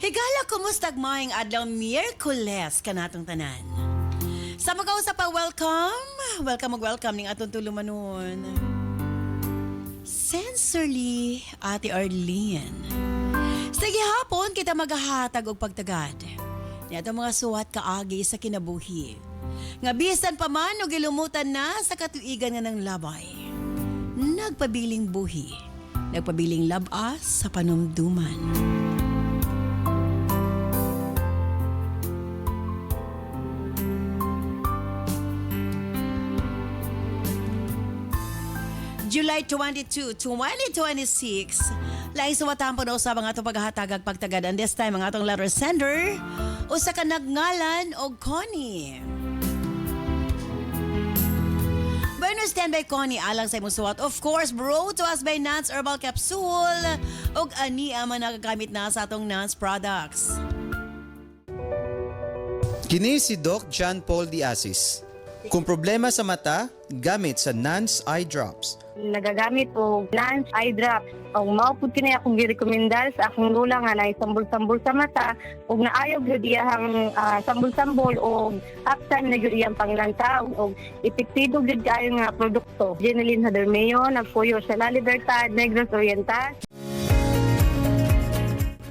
Higala, kumusta maing adlaw Miyerkules kanatong tanan? Sa magkausap pa, welcome ning atong tulumanon. Sensorly, Ate Arlene. Sige hapon, kita maghahatag og pagtagad. Niyato mga suwat kaagi sa kinabuhi. Nga bisan pa man o gilumutan na sa katuigan nga ng labay. Nagpabiling buhi, nagpabiling labas sa panumduman. July 22, 2026. Laing suwatan po na usab ang atong paghahatagag pagtagad. And this time, ang atong letter sender, usa ka nagngalan og Connie. Bueno, stand by Connie alang sa imong suwat. Of course, brought to us by Nance Herbal Capsule og ani man nagagamit na sa atong Nance products. Kini si Doc John Paul Diasis. Kung problema sa mata, gamit sa Nance Eye Drops. Nagagamit po Nance Eye Drops. Ang maupod kini akong girekomendar sa akong lula nga na sambol-sambol sa mata ug naayaw gyud iyang sambol-sambol o aksan na gyud iyang panglantaw og epektibo gyud kayo nga produkto. Jeneline Hadermeo, nagpuyo sa La Libertad, Negros Oriental.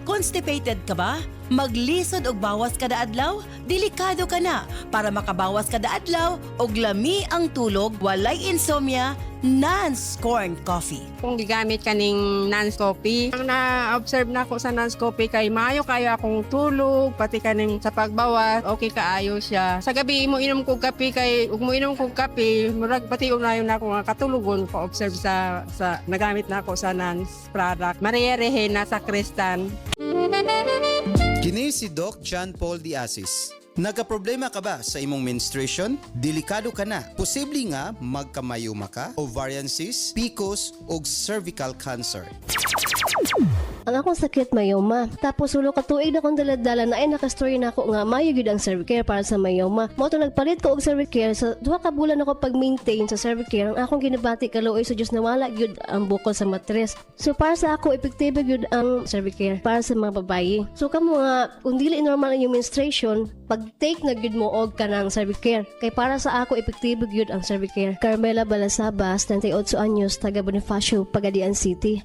Constipated ka ba? Maglisod og bawas kada adlaw? Delikado ka na. Para makabawas kada adlaw og lami ang tulog, walay insomnia, Nance Corn Coffee. Kung gigamit kaning Nance Coffee, ang na-observe na ako sa Nance Coffee kay maayo kayo akong tulog, pati kaning sa pagbawas, okay kaayo siya. Sa gabi mo inom kog kape kay ug mo inom kog kape, murag pati unayon na ako nga katulugon ko observe sa nagamit na ako sa Nance product. Maria Rehena sa Kristan. Kini si Doc John Paul Diasis. Nagka-problema ka ba sa imong menstruation? Delikado ka na. Posible nga magkamayuma ka, ovarian cyst, PCOS o cervical cancer. Ang akong sakit mayoma. Tapos ulo ka tuig na kong daladala na ay nakastory na ako nga mayo gyud ang Cervicare para sa mayoma. Mo to nagpalit ko og Cervicare sa 2 ka bulan ako pag-maintain sa Cervicare. Ang akong ginabati kaluoy sa Dios na wala gyud ang bukol sa matres. So para sa ako epektibo gyud ang Cervicare para sa mga babayi. So kamo nga kung dili normal ang iyong menstruation, pag-take na gyud mo og kanang Cervicare. Kay para sa ako epektibo gyud ang Cervicare. Carmela Balasabas, 38 anyos, taga Bonifacio, Pagadian City.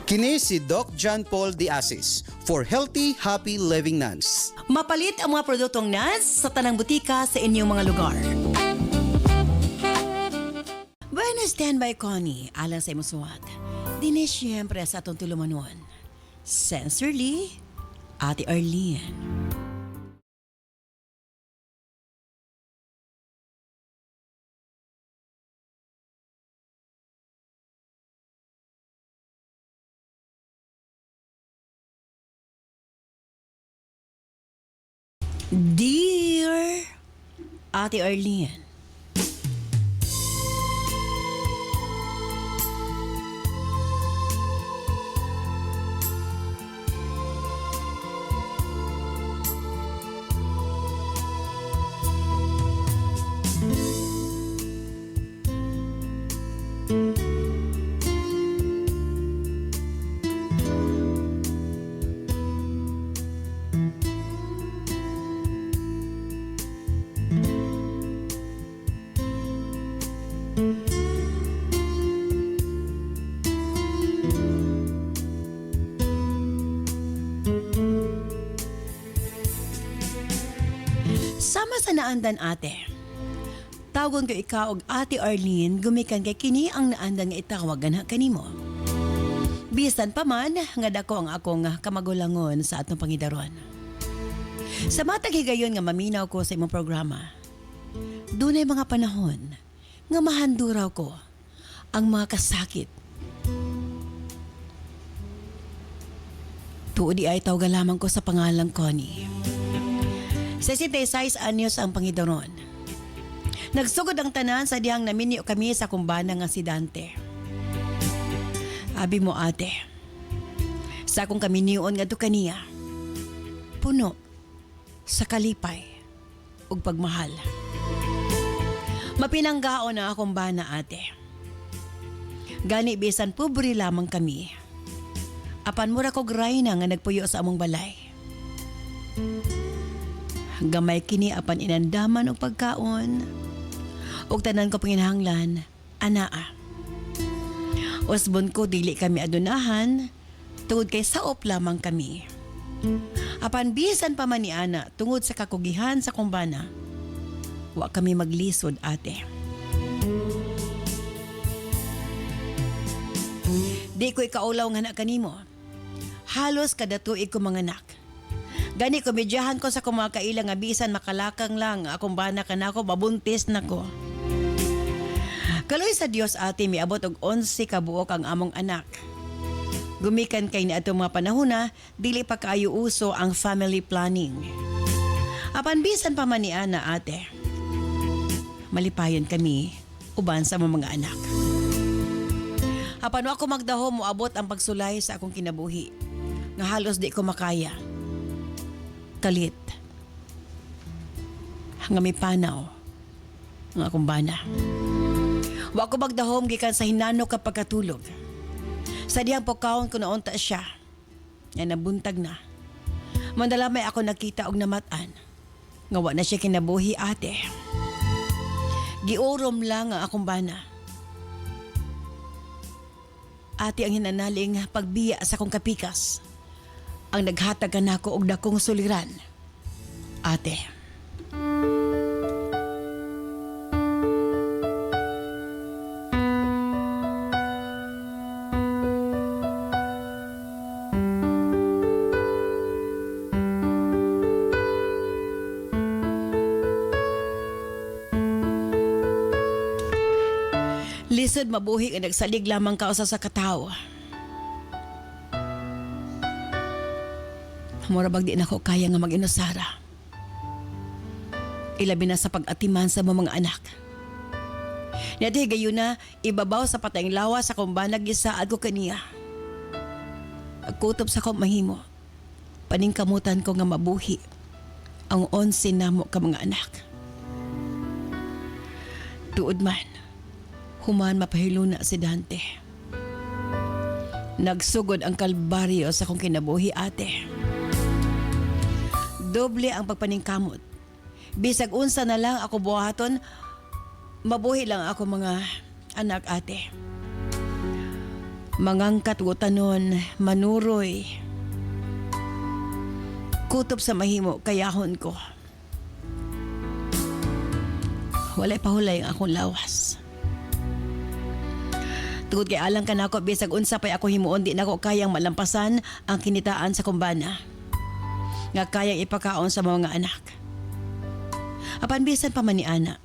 Kini si Doc John Paul Diasis for Healthy, Happy Living Nance. Mapalit ang mga produktong Nance sa tanang butika sa inyong mga lugar. Bueno, stand by Connie, alang sa imong suwat. Dini siyempre sa atong tulumanon. Sensorly, Ate Arlene. Dear Ate Arlene, sama sa naandan ate. Tawgon ko ikaw og Ate Arlene, gumikan kay kini ang naandan nga itawagan kanimo. Bisan pa man nga dako ang akong kamagulangon sa atong pangidaron. Sa matag higayon nga maminaw ko sa imong programa, dunay mga panahon nga mahanduraw ko ang mga kasakit. Tuod ay tawag lamang ko sa pangalang Connie. 66 anyos ang pangidaron. Nagsugod ang tanan sa dihang naminyo kami sa kumbana nga si Dante. Abi mo ate, sa akong kaminiyon nga to kaniya, puno sa kalipay ug pagmahal. Mapinanggaon na akong bana ate. Gani bisan pobre lamang kami. Apan mura ko gray na nga nagpuyo sa among balay. Gamay kini apan inandaman og pagkaon. Og tanan ko panginahanglan, anaa. Usbon ko dili kami adunahan, tungod kay saop lamang kami. Apan bisan pa man ni ana tungod sa kakugihan sa kumbana, wa kami maglisod ate. Di ko ikaulaw nga na kanimo. Halos kada tuig ko manganak. Gani komedyahan ko sa kumakaila nga bisan makalakang lang akong bana kanako babuntis nako. Kaloy sa Dios ate miabot og 11 ka buok ang among anak. Gumikan kay ni atong mga panahon na dili pa kaayo uso ang family planning. Apan bisan pa man ni ana ate. Malipayon kami uban sa mga anak. Apan ako magdaho moabot ang pagsulay sa akong kinabuhi. Nga halos di ko makaya. Kalit. Nga may panaw. Nga akong bana. Wa ko magdahom gikan sa hinano ka pagkatulog. Sa diyang pagkaon ko naunta siya. Yan nabuntag na. Mandalamay ako nakita og namatan. Nga wa na siya kinabuhi ate. Giurom lang ang akong bana. Ate ang hinanaling pagbiya sa akong kapikas. Ang naghatag kanako og dakong suliran. Ate. Lisod mabuhi ang nagsalig lamang ka usa sa katawo. Mura bag di na ko kaya nga mag-inusara. Ilabi na sa pag-atiman sa mga anak. Nati gayon na ibabaw sa patayng lawa sa kumbana gisaad ko kaniya. Agkutob sa kong mahimo. Paningkamutan ko nga mabuhi ang 11 namo ka mga anak. Tuod man. Human mapahiluna si Dante. Nagsugod ang kalbaryo sa kong kinabuhi ate. Doble ang pagpaningkamot. Bisag unsa na lang ako buhaton, mabuhi lang ako mga anak ate. Mangangkat utanon, manuroy. Kutob sa mahimo kayahon ko. Walay pahulay ang akong lawas. Tungod kay alang ka na ako, bisag unsa pa'y ako himuon, di na ako kayang malampasan ang kinitaan sa kumbana. Nga kayang ipakaon sa mga anak. Apan bisan pa man ni ana.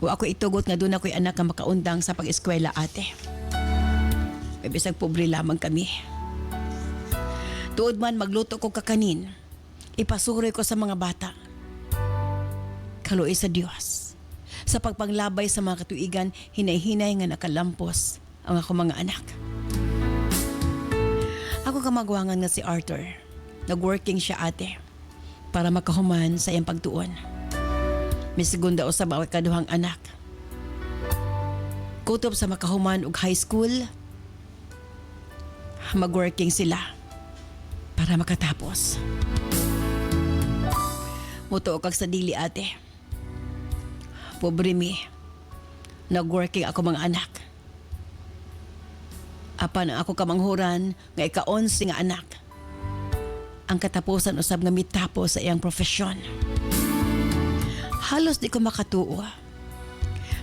Wa ako itugot nga doon ako'y anak nga makaundang sa pag-eskwela ate. May bisag pobre lamang kami. Tuod man magluto ko kakanin, ipasuroy ko sa mga bata. Kaluoy sa Dios. Sa pagpanglabay sa mga katuigan, hinay-hinay nga nakalampos ang ako mga anak. Ako kamagwangan nga si Arthur. Nag-working siya ate para makahuman sa iyang pagtuon. May segunda o sa bawat kaduhang anak. Kutob sa makahuman og high school, mag-working sila para makatapos. Mutuo kag sa dili ate. Pobre mi. Nag-working ako mga anak. Apan ang ako kamanghuran nga ika-11 nga anak. Ang katapusan usab nga mitapos sa iyang profesyon. Halos di ko makatuo.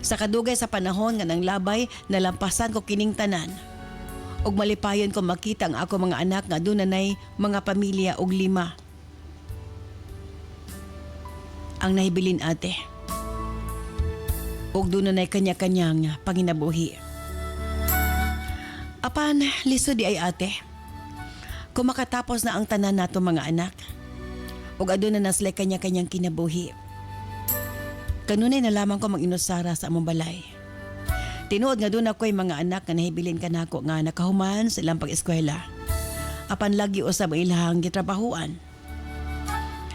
Sa kadugay sa panahon nga nang labay, nalampasan ko kining tanan. Og malipayon ko makita ang ako mga anak nga dunay mga pamilya og 5. Ang nahibilin ate. Og dunay kanya-kanyang panginabuhi. Apan, lisod di ay ate. Kung makatapos na ang tanan nato mga anak, og aduna na sila kanya-kanyang kinabuhi. Kanunay na lamang ko mag-inusara sa among balay. Tinuod nga doon ako'y mga anak nga nahibilin ka nako nga nakahuman sa ilang pag-eskwela. Apan lagi usab ang ilang gitrabahuan.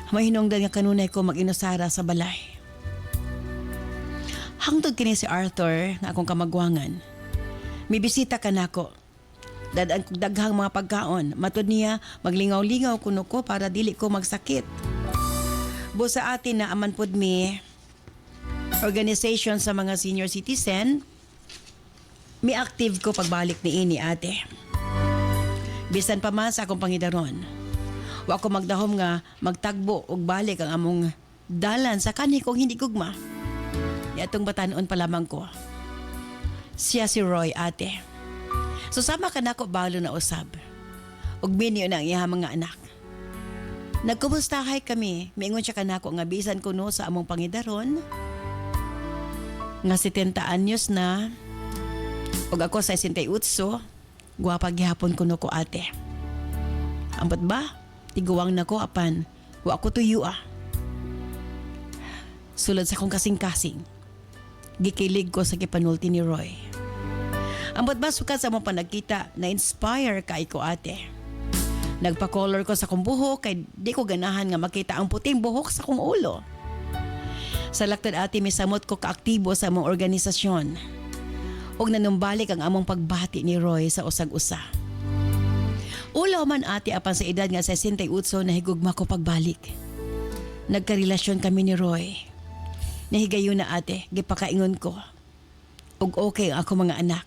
Mahinungdan nga kanunay ko mag-inusara sa balay. Hangtod kini si Arthur nga akong kamagwangan. May bisita ka nako. Dadaan kog daghang mga pagkaon. Matod niya, maglingaw-lingaw kuno ko para dili ko magsakit. Busa atin na aman pod mi organization sa mga senior citizen, mi active ko pagbalik ni ini ate. Bisan pa man sa akong pangidaron. Wa ko magdahom nga magtagbo og balik ang among dalan sa kani kong hindi gugma. Atong batanon pa lamang ko. Siya si Roy ate. Susama ka nako balo na usab. Ug minyo na ang iyang mga anak. Nagkumustahay kami, miingon siya kanako nga bisan kuno sa among pangidaron. Nga 70 anyos na, ug ako sa 68, guwapa gihapon kuno ko ate. Ambot ba? Tiguwang na ko apan, wa ko tuyo ah. Sulod sa kong kasing-kasing, gikilig ko sa kipanulti ni Roy. Ambot ba sukat sa mong panagkita, na-inspire kay ko ate. Nagpa-color ko sa kong buhok kay di ko ganahan nga makita ang puting buhok sa kong ulo. Sa laktad ate misamot ko kaaktibo sa among organisasyon. Ug nanumbalik ang among pagbati ni Roy sa usag-usa. Ulaw man ate apan sa edad nga 68 na higugma ko pagbalik. Nagkarelasyon kami ni Roy. Nahigayon na ate, gipakaingon ko. Ug okay ang ako mga anak.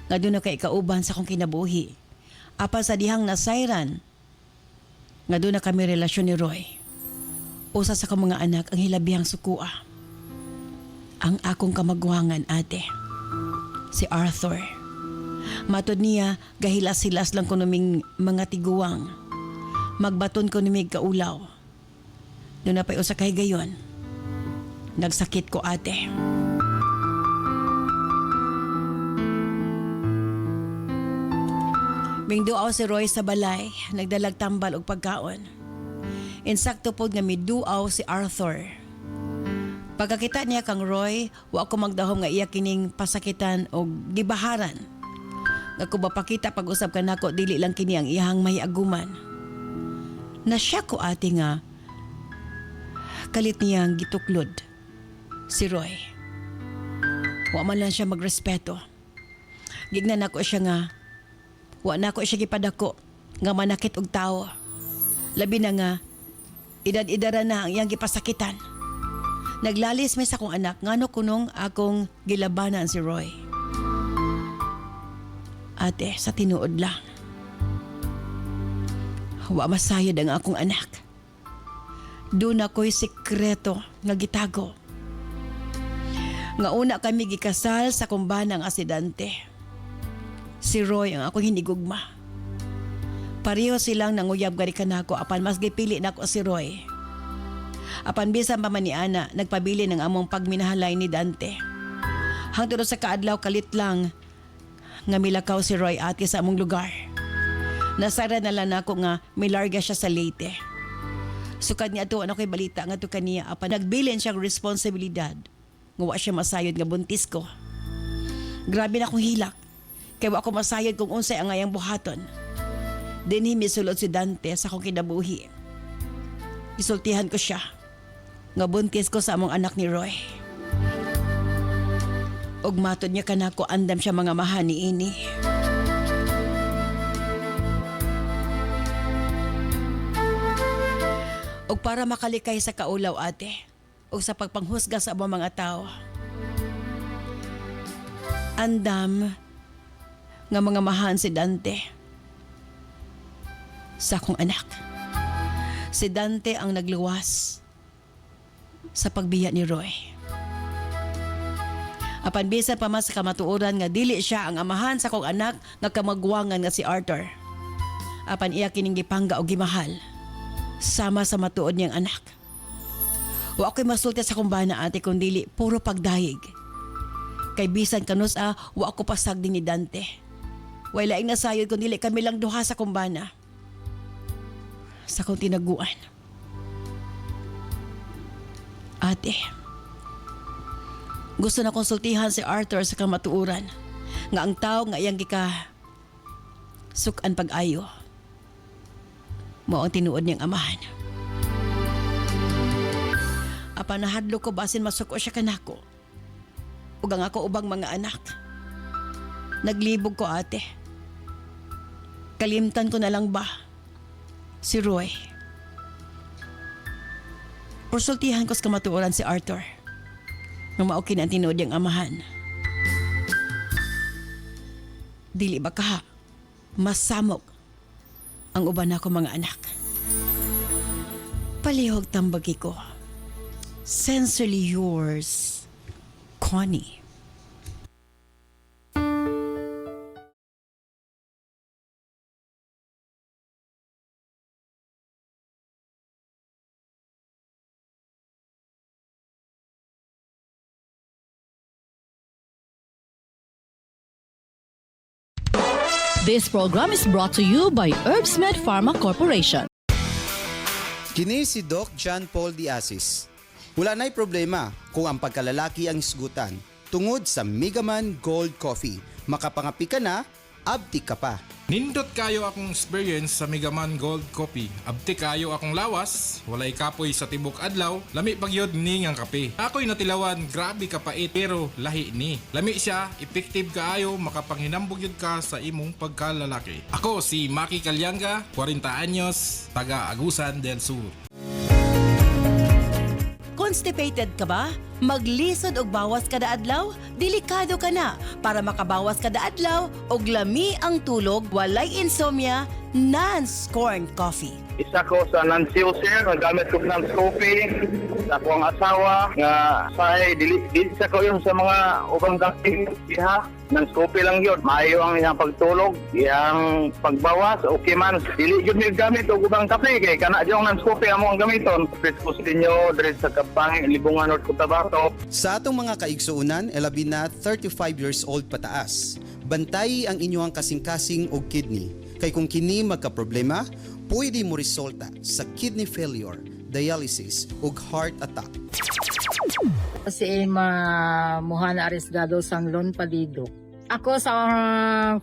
Nga doon na kay kauban sa kong kinabuhi. Apa sa dihang nasayran, nga doon na kami relasyon ni Roy. Usa sa kong mga anak ang hilabihang sukua. Ang akong kamagwangan ate, si Arthur. Matod niya, gahilas-hilas lang ko numing mga tiguwang. Magbaton ko numig kaulaw. Doon na pa'y usa kay gayon. Nagsakit ko ate. Mingduaw si Roy sa balay, nagdalag tambal og pagkaon. Insakto pod nga miduaw si Arthur. Pagkakita niya kang Roy, wa ko magdahom nga iya kining pasakitan og gibaharan. Nga ko bapakita pag-usab kanako dili lang kini ang iyang mahiaguman. Nasya ko ate nga kalit niyang gituklod si Roy. Wa man lang siya magrespeto. Gignan ako siya nga wa na ko siya gipadako nga manakit og tao. Labi na nga, edad-edara na ang iyang gipasakitan. Naglalis may sa kong anak ngano kunong akong gilabanan si Roy. Ate, sa tinuod lang. Wa masayod ang akong anak. Doon ako'y sikreto nga gitago. Nga una kami gikasal sa kumbanang asidante. Si Roy ang akong hinigugma. Pareho silang nanguyab gari kanako apan mas gipili nako si Roy. Apan bisan pa man ni ana nagpabili ng among pagminahalay ni Dante. Hangtod sa kaadlaw kalit lang nga milakaw si Roy ate sa among lugar. Nasara na lang nako nga milarga siya sa Leyte. Sukad niya ato ano kay balita nga to kaniya apan nagbilin siyang responsibilidad. Nga wa siya masayod nga buntis ko. Grabe na akong hilak. Kaya wa ako masayod kung unsay ang ngayang buhaton. Dinhi misulod si Dante sa akong kinabuhi. Isultihan ko siya. Nga buntis ko sa among anak ni Roy. Og matod niya kanako andam siya mga mahani ini. Og para makalikay sa kaulaw ate, og sa pagpanghusga sa among mga tao. Andam nga mga mahan si Dante sa akong anak. Si Dante ang nagluwas sa pagbiya ni Roy. Apan bisan pa man sa kamatuoran nga dili siya ang amahan sa akong anak nga kamagwangan nga si Arthur. Apan iya kining gipangga og gimahal sama sa matuod niyang anak. Wa ako'y masulti sa kumbana ate kung dili puro pagdayig. Kay bisan kanus wa ako pasag din ni Dante. Wala ing nasayod kung dili kami lang duha sa kumbana. Sa kong tinaguan. Ate, gusto na konsultihan si Arthur sa kamatuuran nga ang tao nga iyang gika sukan pag-ayo. Mao ang tinuod niyang amahan. Apan nahadlo ko basin masuko siya kanako. Ug ang ako ubang mga anak. Naglibog ko ate. Kalimtan ko na lang ba si Roy? Or sultihan ko sa kamatuoran si Arthur nung maukin ang tinood yung amahan. Dili ba ka masamok ang uban ako mga anak? Palihog tambagi ko. Sincerely yours, Connie. This program is brought to you by Herbsmed Pharma Corporation. Kini si Doc John Paul D. Asis. Wala na'y problema kung ang pagkalalaki ang isgutan. Tungod sa Megaman Gold Coffee, makapangapi ka na, abti ka pa. Nindot kayo akong experience sa Megaman Gold Coffee. Abti kayo akong lawas, walay kapoy sa tibok adlaw, lami pagyod ni ngang kape. Ako'y natilawan, grabe kapait pero lahi ni. Lami siya, effective kaayo, makapanghinambog yun ka sa imong pagkalalaki. Ako si Maki Calyanga, 40 anyos, taga Agusan del Sur. Constipated ka ba? Maglisod og bawas kada adlaw? Delikado ka na. Para makabawas kada adlaw og lami ang tulog, walay insomnia, Nance Corn Coffee. Isa ko sa Nancy User, nagamit ko ng coffee sa akong asawa nga say dili sa ko yung sa mga ubang gamit iha ng coffee lang yun. Maayo ang iyang pagtulog, iyang pagbawas, okay man. Dili yun yung gamit o ubang kape kay kana yung ng coffee amo ang gamiton. Pwede ninyo dire sa Kapangin, Libungan, North Cotabato. Sa atong mga kaigsuunan, elabi na 35 years old pataas. Bantayi ang inyong kasing-kasing og kidney. Kay kung kini magka-problema, pwede mo resulta sa kidney failure, dialysis ug heart attack. Si Emma Mohana Arisgado sang Lon Palido. Ako sa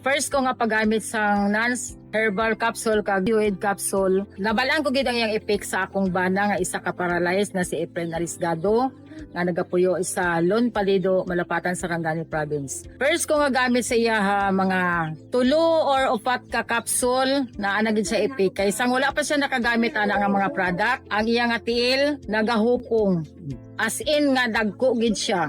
first ko nga paggamit sang Nance Herbal Capsule kag Uid Capsule, nabalaan ko gid ang iyang effect sa akong bana nga isa ka paralyzed na si Efren Arisgado nga nagapuyo sa Lon Palido, Malapatan sa Cangani Province. First ko nga gamit sa iya mga 3 or 4 ka capsule na anagid sa effect kay sang wala pa siya nakagamit ana nga mga product, ang iya nga tiil nagahukong. As in nga dagko gid siya.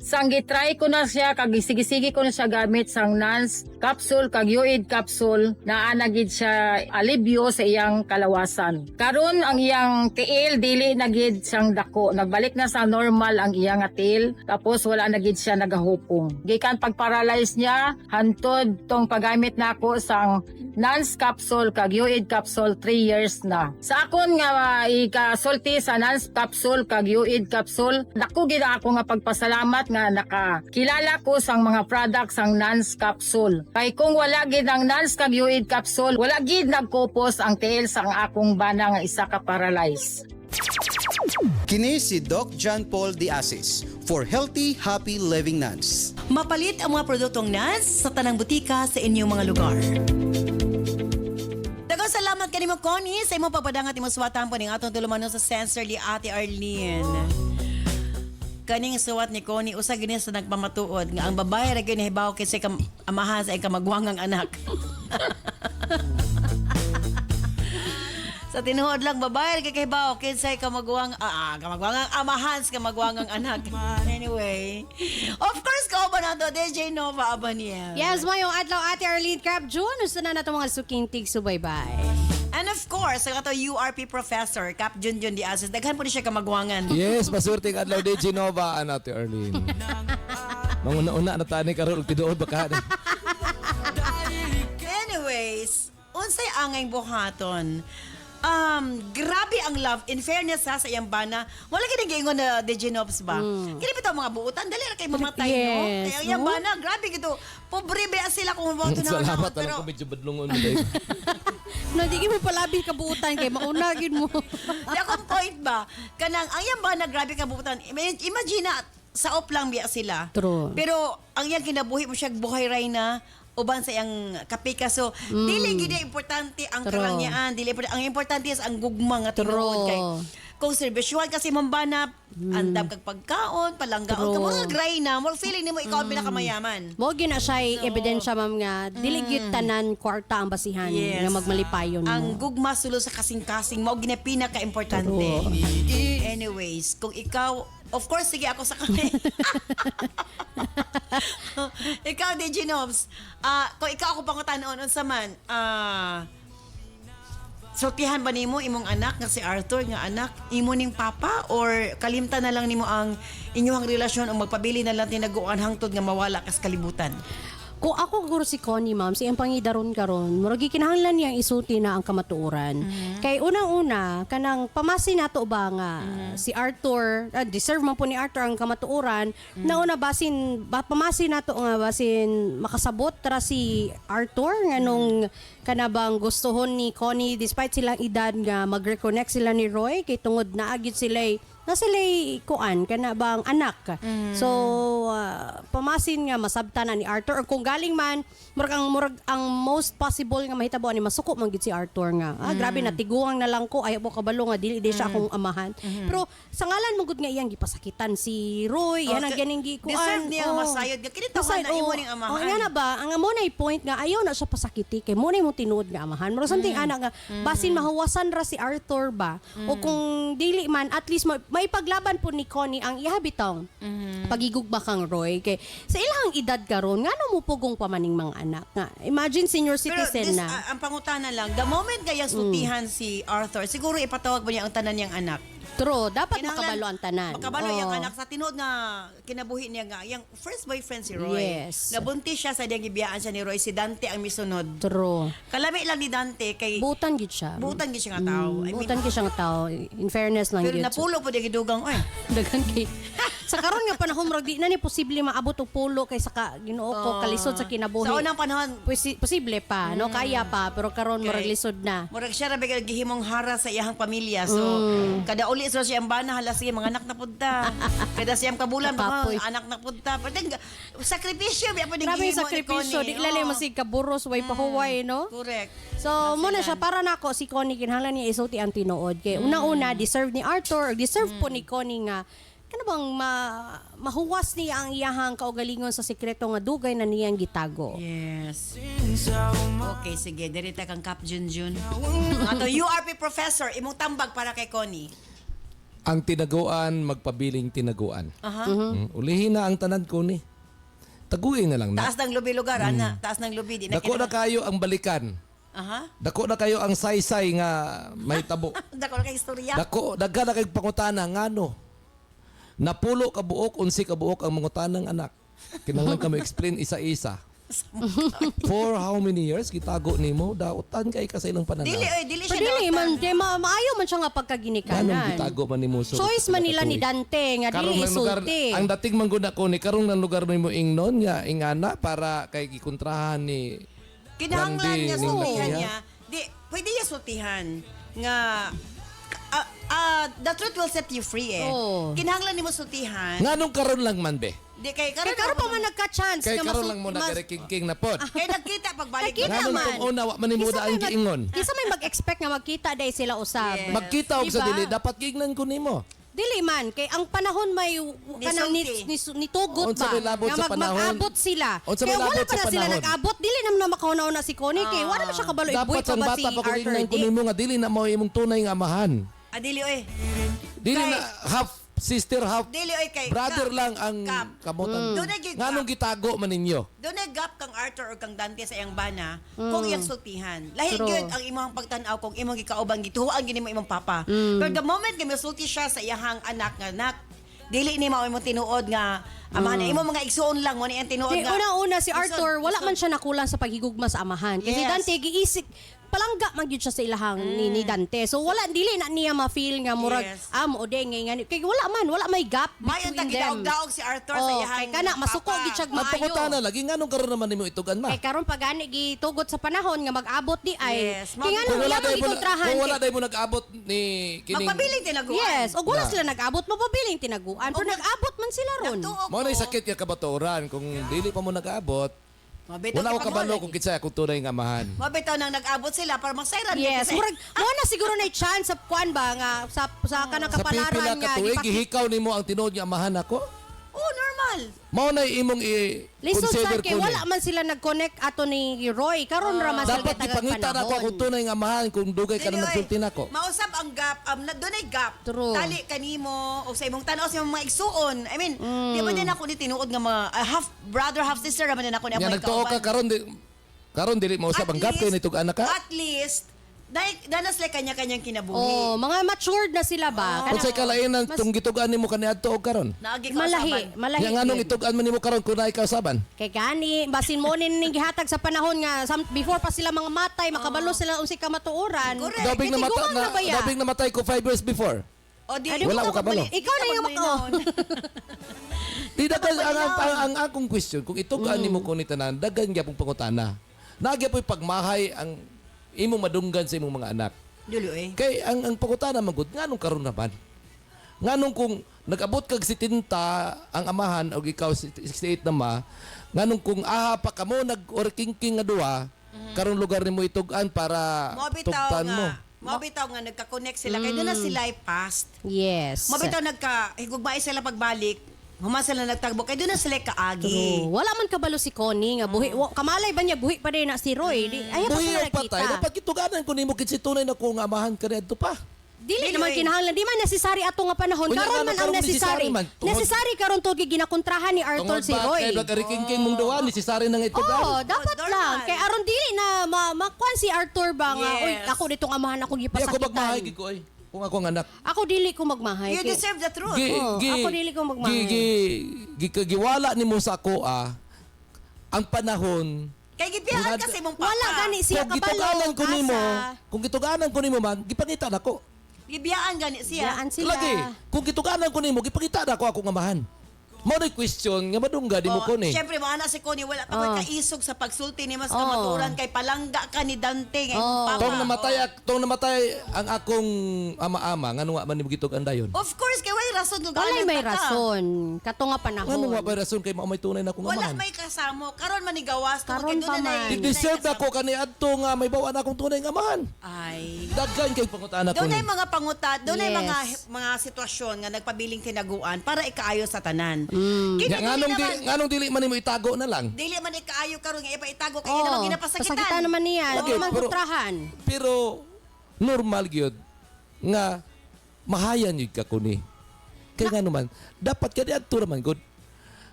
Sang gitry ko na siya, kag sige ko na siya gamit sang Nance Capsule kag Uid Capsule na anagid siya alibyo sa iyang kalawasan. Karon ang iyang tiil dili na gid siyang dako, nagbalik na sa normal ang iyang tiil, tapos wala na gid siya nagahupong. Gikan pag-paralyze niya hantod tong paggamit nako sang Nance Capsule kag Uid Capsule 3 years na. Sa akon nga ikasulti sa Nance Capsule kag Uid Capsule, dako gid ako nga pagpasalamat nga nakakilala ko sang mga products sang Nance Capsule. Kay kung wala gid ang Nance kag Uid Capsule, wala gid nagkopos ang tiil sang akong bana nga isa ka paralyze. Kini si Doc John Paul D. Asis for Healthy, Happy Living Nance. Mapalit ang mga produktong Nance sa tanang butika sa inyong mga lugar. Daghang salamat kanimo Connie sa imong pagpadangat imong suwatan po ning atong tulumanon sa Sincerely Ate Arlene. Kaning suwat ni Connie usa gini sa nagpamatuod nga ang babae ra gyud nahibaw kay sa amahan sa kamagwangang anak. Sa tinuod lang babae ra kay hibaw kay sa kamagwangang amahan sa kamagwangang anak. Anyway, of course ko ba na to DJ Nova Abaniel. Yes, mayong adlaw Ate Arlene Cap June. Gusto na nato mga suking tig subaybay. And of course, ang ato URP professor, Cap Junjun Di Asis, daghan po ni siya kamagwangan. Yes, masurting adlaw di Genova, Ate Arlene. Manguna-una na tani karon og tiduod baka. Anyways, unsay angay buhaton? Grabe ang love. In fairness sa iyang bana, wala ka nag-iingon na Degenobs ba? Kini bitaw mga buutan, dali ra kay mamatay, no? Yes, Kaya iyang no? bana, grabe gito. Pobre ba sila kung buhaton na. Salamat Pero, lang ko medyo badlongon mo dahil. No, di mo palabi kabuutan kay maunagin mo. yakong point ba? Kanang, ang iyang bana, grabe ka buutan. Imagine na, sa op lang biya sila. True. Pero, ang iyang kinabuhi mo siya, buhay ray na, uban sa iyang kapika. So, dili gid importante ang True. karangyaan, dili ang importante is ang gugma nga tinuod kay kung servisyohan kasi mambana, andam kag pagkaon, palanggaon ka, True. mga gray na, more feeling nimo ikaw ang pinakamayaman. Mo gina siya ebidensya ma'am nga dili gyud tanan kwarta ang basihan Yes. nga magmalipayon Ang mo. gugma sulo sa kasing-kasing, mao gina pinaka-importante. Anyways, kung ikaw, of course, sige ako sa kanya. Ikaw, DJ Nobs, kung ikaw ako pangutanon, unsa man, sortihan ba nimo imong anak nga si Arthur nga anak imo ning papa or kalimtan na lang nimo ang inyong relasyon o magpabili na lang tinaguan hangtod nga mawala kas kalibutan? Kung ako guro si Connie ma'am, siyang pangidaron karon, murag kinahanglan niyang isulti na ang kamatuoran. Kay unang-una kanang pamasi nato ba nga si Arthur, deserve man po ni Arthur ang kamatuoran. Nauna basin pamasi nato nga basin makasabot tra si Arthur nganong kanabang gustuhon ni Connie despite silang edad nga mag-reconnect sila ni Roy kay tungod na agit sila na sila'y kuan kana bang anak. So pamasin nga masabtan na ni Arthur or kung galing man murag ang most possible nga mahitabo ni masuko man gid si Arthur nga grabe natiguang na lang ko ayaw ko kabalo nga dili siya akong amahan. Pero sa ngalan mo gud nga iyang gipasakitan si Roy yan ang ganing gikuan. Deserve niya nga masayod nga kini tawhan na imo ning amahan. Nga na ba ang amo na point nga ayaw na siya pasakiti kay mo na mo tinuod nga amahan. Murag something ana nga basin mahawasan ra si Arthur ba o kung dili man at least may paglaban po ni Connie ang ihabitong pagigugba kang Roy kay sa ilang edad karon ngano mo pugong pamaning mga anak nga imagine senior citizen Pero na ang pangutana lang, the moment kaya sultihan si Arthur, siguro ipatawag ba niya ang tanan niyang anak? true dapat Kinahanglan- makabalo ang tanan. Makabalo Oo. yung anak sa tinuod nga kinabuhi niya nga yung first boyfriend si Roy. Yes. Nabuntis siya sa diyang gibiyaan siya ni Roy, si Dante ang misunod. True. Kalami lang ni Dante kay Butan gid siya. butan gid siya nga tao. I mean, Butan gid siya nga tao. In fairness lang pero gyud. napulo po di gidugang oy. Dagan kay sa karon nga panahon murag di na ni posible maabot og pulo kay sa Ginoo ko kalisod sa kinabuhi. Sa unang panahon, Posible pa, no? Kaya pa, pero karon murag Okay. lisod na. murag siya ra bigay gihimong hara sa iyang pamilya. So, kada uli sa siya ang bana hala sige mga anak na punta. Kada siyang kabulan Kapoy. mga anak na punta. Pero sakripisyo biya pa ding Grabe yung gihimo ni sakripisyo, Connie. di lalay Oo. masig kaburos way pahuway, no? Correct. So, muna siya para nako si Connie kinahanglan niya isuti ang tinuod kay una-una deserve ni Arthur, or deserve po ni Connie nga kano bang mahuwas niya ang iyahang kaugalingon sa sekreto nga dugay na niyang gitago. Yes. Okay, sige. Dirita kang Kap Junjun. Ato, URP professor, imong tambag para kay Connie. Ang tinaguan, magpabiling tinaguan. Aha. Ulihin na ang tanan ko ni. Taguin na lang na. Taas ng lubi lugar, ana. Taas ng lubi. Di na Dako na kayo ang balikan. Aha. Dako na kayo ang saysay nga may tabo. Dako na kay istorya. Dagga na kay pangutana ngano. Napulo ka buok, unsi ka buok ang mga tanang anak. Kinahanglan kami explain isa-isa. For how many years gitago nimo? Dautan kay sa ilang pananaw. Dili siya Pero dili daotan. man maayo man siya nga Ganong pagkaginikanan. gitago man nimo so. Choice man nila ni Dante nga dili isulti. Ang dating mangguna ko ni karong ng lugar nimo ingnon nga ingana para kay gikontrahan ni Kinahanglan Randy niya ning sultihan Nakia. niya. Di, pwede niya sultihan nga the truth will set you free eh. Oo. Kinahanglan nimo sultihan. Nganong karon lang man be? Di kay Kay karon pa man nagka-chance Kay nga karon lang mo na king na pod. Kay nagkita pagbalik. Nakita Nganong man. kung una wa man nimo daan giingon. Kisa may mag-expect nga magkita day sila usab. Yes. Magkita og sa Diba? dili dapat gignan ko nimo. Dili man kay ang panahon may kanang nitugot Unsa ba may labot sa panahon? mag-abot sila. Unsa Kaya may wala labot pa sa na sila panahon? nag-abot dili naman na makaunaw na si Connie kay wala na siya kabalo Dapat ibuy pa sang ba si bata pa ko Arthur gignan ko di. nimo nga dili na mo imong tunay nga amahan. Adili oy. Dili Kay- na half sister half Dili oy kay brother Kap. lang ang Kap. kamutan. Doon na gig- Nganong gitago man ninyo? Doon na gap kang Arthur or kang Dante sa iyang bana kung iyang sultihan. Lahi True. gyud ang imong pagtan-aw kung imong gikauban gituhuan gini mo imong papa. Pero the moment nga sulti siya sa iyang anak nga anak, dili ni mao imong tinuod nga amahan imong mga igsoon lang mo ni ang tinuod Di, nga. una-una si Arthur, Isod- wala isod- man siya nakulang sa paghigugma sa amahan. Kasi Yes. Dante, giisik, palangga man gyud siya sa ilahang ni Dante. So wala, dili na niya ma-feel nga murag, Yes. o de, ngay kay wala may gap Mayon ta between them. gidaog-daog si Arthur sa Oh, iyang kay kana, masuko papa. gid siya Ang maayo. pangutana lagi nganong karon naman nimo itugan ma? Kay karon pag ani gitugot sa panahon nga mag-abot di ay. Yes. Kay nga Kung wala nang day mo gikontrahan. kung wala day mo nag-abot ni kining Magpabiling tinaguan. Yes, og wala Na. sila nag-abot, mapabiling tinaguan. Pero Og- nag-abot man sila ron. Nagtuog mo na ko. sakit ya kabaturan kung dili pa mo nag-abot. Mabitaw Wala ko kay kabalo Pangulog. kung kitsa akong tunay nga amahan. Mabitaw nang nag-abot sila para magsayran. Yes, murag mo na siguro na chance sa kuan ba nga sa kanang Sa pipila kapalaran nga ka tuig, gipaki- gihikaw nimo ang tinuod nga amahan ako. Oh, normal. Mao na imong Lisod sa i-consider kay ko wala man sila nag-connect ato ni Roy karon ra man sa Dapat ipangita na ako akong tunay nga amahan kung dugay ka na nagsulti na ko. Mausap ang gap, doon ay gap. True. Tali kanimo o sa imong tanaw sa imong mga igsuon. I mean, di ba din ako ni tinuod nga mga half brother, half sister naman din ako ni Nga amoy nagtuo ka karon dili mo usab ang gap kay nitug anak ka. At least, danas like kanya-kanyang kinabuhi. Oh, mga matured na sila ba? Kanang- Unsay kalainan mas- tong gitugan nimo kaniadto og karon? Naagi ka usaban. malahi Yang nganong gyud. itugan man nimo karon kun naay kausaban? Kay gani, basin mo ning gihatag sa panahon nga before pa sila mga matay, makabalo sila unsay kamatuoran. Correct. Dabing Tiguang na ba ya? dabing namatay ko 5 years before. O di, Ano Wala mo ko kabalo. Ikaw na yung mako. Di dagan ang akong question kung itugan nimo ko ni tanan dagan gyapon pangutana. Nagyapoy pagmahay ang imong madunggan sa imong mga anak. Dulo eh. Kay ang pangutana magud nganong karon naman. Nganong kung nag-abot kag 70 ang amahan o ikaw 68 na ma, nganong kung aha pa kamo nag-orking-king nga duha, karon lugar nimo itugan para tugtan mo. Mabitaw nga nagka-connect sila kay doon na sila ay past. Yes. Mabitaw higugmay sila pagbalik. Human sila nagtagbo kay doon na sila kaagi. True. Wala man kabalo si Connie nga buhi. Kamalay ba niya buhi pa rin na si Roy? Ay, pa Buhi sila o nakita. patay, dapat kituganan ko nimo kitsi tunay na kung amahan ka adto pa. Dili naman kinahanglan, di man necessary ato nga panahon. Unya, Karon man ang karon necessary. necessary man. Necessary karon to ginakontrahan ni Arthur si Roy. Kay nagariking mong duwa necessary nang itugan. Oh, dapat normal. lang. Kay aron dili na makuan si Arthur ba nga, Yes. oy, ako ditong amahan ako Di ako magmahay gipasakitan. ko ay. Kung ako ang anak. Ako dili ko magmahay. You Kay- deserve the truth. ako dili ko magmahay. Giwala nimo sa ako ang panahon. Kay gibiyahan kasi mong papa. Wala gani siya Kung kabalo. gituganan ko nimo, asa. kung gituganan ko nimo man, gipangita nako. Gibiyaan gani siya. Yaan sila. Lagi, kung gituganan ko nimo, gipangita nako akong amahan. Mo na question nga madungga di mo ko ni. Siyempre, mga anak si Connie, wala ka Oh. kaisog sa pagsulti ni mas Oh. kamaturan kay palangga ka ni Dante ngay Oh. papa. Tong namatay ang akong ama-ama ngano nga man nimo gitugan dayon. Of course, kay may rason kung Walay gaano may ka. rason. Kato nga panahon. Ngano nga ba rason kay mao may tunay na akong Wala amahan? may kasamo. Karon man ni gawas. Karon pa man. Deserve ako kani adto nga may bawaan akong tunay nga amahan. Ay. Daghan kay pangutana ko Doon ay ni. mga pangutat, doon ay Yes. mga sitwasyon nga nagpabiling tinaguan para ikaayo sa tanan. Mm. Kini Nganong dili man nimo itago na lang. dili man ikaayo karon nga ipaitago kay Oh, naman ginapasakitan. pasakitan naman niya. Lagi, Lagi man pero- kontrahan. Pero normal gyud nga mahayan yun ka kuni. Kaya nga naman, dapat ka adto naman good.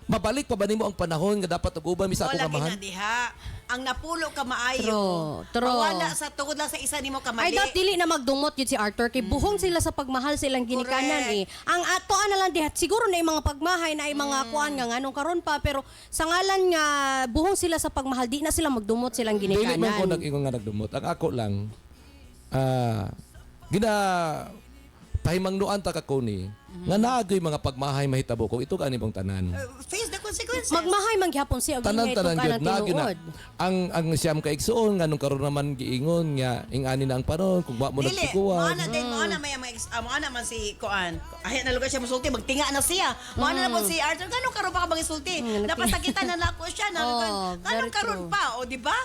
Mabalik pa ba nimo ang panahon nga dapat ug-uban mi sa akong Wala amahan? diha. Ang napulo ka maayo. True. Mawala sa tungod lang sa isa nimo ka Ay, mali. dapat dili na magdumot yun si Arthur. Kay buhong sila sa pagmahal silang ginikanan eh. Ang ato na lang dihat, siguro na yung mga pagmahay na yung mga kuan nga nganong karon pa. Pero sa ngalan nga, buhong sila sa pagmahal, di na sila magdumot silang Dili man ko ginikanan. nag-ingon nga nagdumot. Ang ako lang gina pahimangnuan ta ka kuni nga naagoy mga pagmahay mahitabo kung ito ani mong tanan. Face the consequences. Magmahay man gyapon siya. Tanan-tanan gyud na gyud na. tinuod. Ang siyam ka igsuon nganong karon naman giingon nga ingani na ang panon kung wa mo Dili, nagtukuan. maana din, maana may maana man si Koan. Ay na lugar siya musulti, magtinga na siya. Maana na po si Arthur, ganun karon pa ka magisulti. Napasakitan na nako siya na. Oh, Ganun very karon true. pa, o di ba?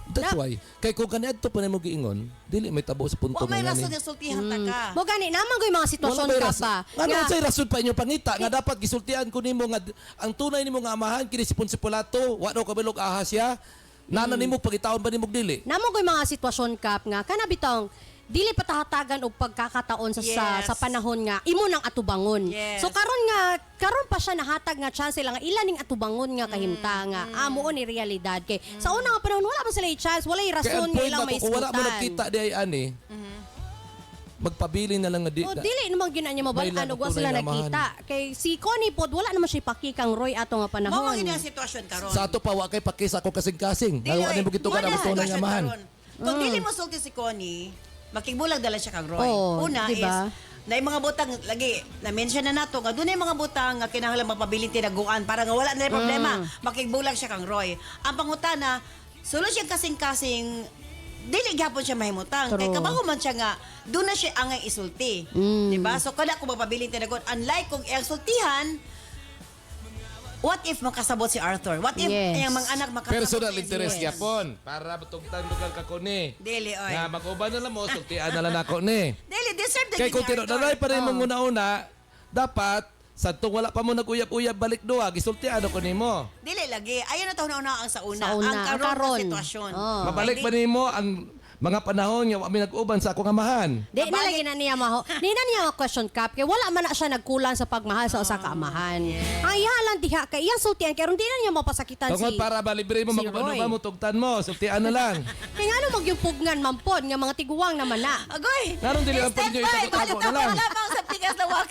That's why kay kung kaniadto pa nimo giingon, dili may tabo sa punto Wa may nga rason ni. yung sultihan ta ka. Mo gani naman ko yung mga sitwasyon ka ba? Nga say rason pa inyo pangita nga dapat gisultian ko nimo nga ang tunay nimo nga amahan kini si Ponsipulato, wa daw kabilog ahas siya. Nana nimo pagitaon ba nimo dili? Namo ko yung mga sitwasyon kap nga kana bitong dili patahatagan og pagkakataon sa Yes. sa panahon nga imo nang atubangon. Yes. So karon pa siya nahatag nga chance lang nga ilan ning atubangon nga kahimta nga amo ni realidad kay sa una nga panahon wala pa sila chance, wala Kaya rason ang nga point ilang na may kung wala mo isgutan. nagkita di ay ani. Magpabilin na lang nga di. O dili naman gyud niya mabalaan May og wa sila tunay na amahan. nakita. Kay si Connie pod wala naman siya pakikang Roy ato nga Mao panahon. man ang sitwasyon karon. Sa ato pa wa kay pakis ako kasing-kasing. Nga wa nimo gitugan ang tunay nga amahan. Kung dili mo sulti si Connie, makigbulag dala siya kag Roy. Oo, Una diba? is na mga butang lagi na-mention na nato nga dunay mga butang nga kinahanglan mapabiling tinaguan para nga wala na problema. Makigbulag siya kang Roy. Ang pangutana, sulod siya kasing-kasing dili gyapon siya mahimutang. True. Kay kabago man siya nga doon na siya angay isulti. Diba? So kada ko mapabiling tinaguan unlike kung ang sultihan What if makasabot si Arthur? What if Yes. yung mga anak makasabot Personal si interest Yes. yapon. Para matugtang lugar ka ko ni. Dili, oy. Nga mag-uban na lang mo, sultian na lang ako ni. Dili, deserve the Kay kung Arthur. tinodalay pa rin mong una-una, dapat, sa itong wala pa mo nag-uyab-uyab balik doa, gisultian ako ni mo. Dili lagi. Ayun na taon na una ang sa una. Sa una, Ang ang karon karon. na sitwasyon. Oh. Mabalik pa ni mo ang mga panahon nga kami nag-uban sa akong amahan. Di na lagi na niya di na niya question cap kay wala man na siya nagkulang sa pagmahal sa usa ka amahan. Ang iya lang diha kay iyang sultian kay ron di na niya mapasakitan Tungod si para balibre mo si mag-uban Roy. mo, tugtan mo, sultian na lang. Kay nga ano magyumpugnan mampod nga mga tiguwang naman na. Agoy! Naroon dili ang pwede nyo itako-tako na lang. Wala pang sa tigas na wak.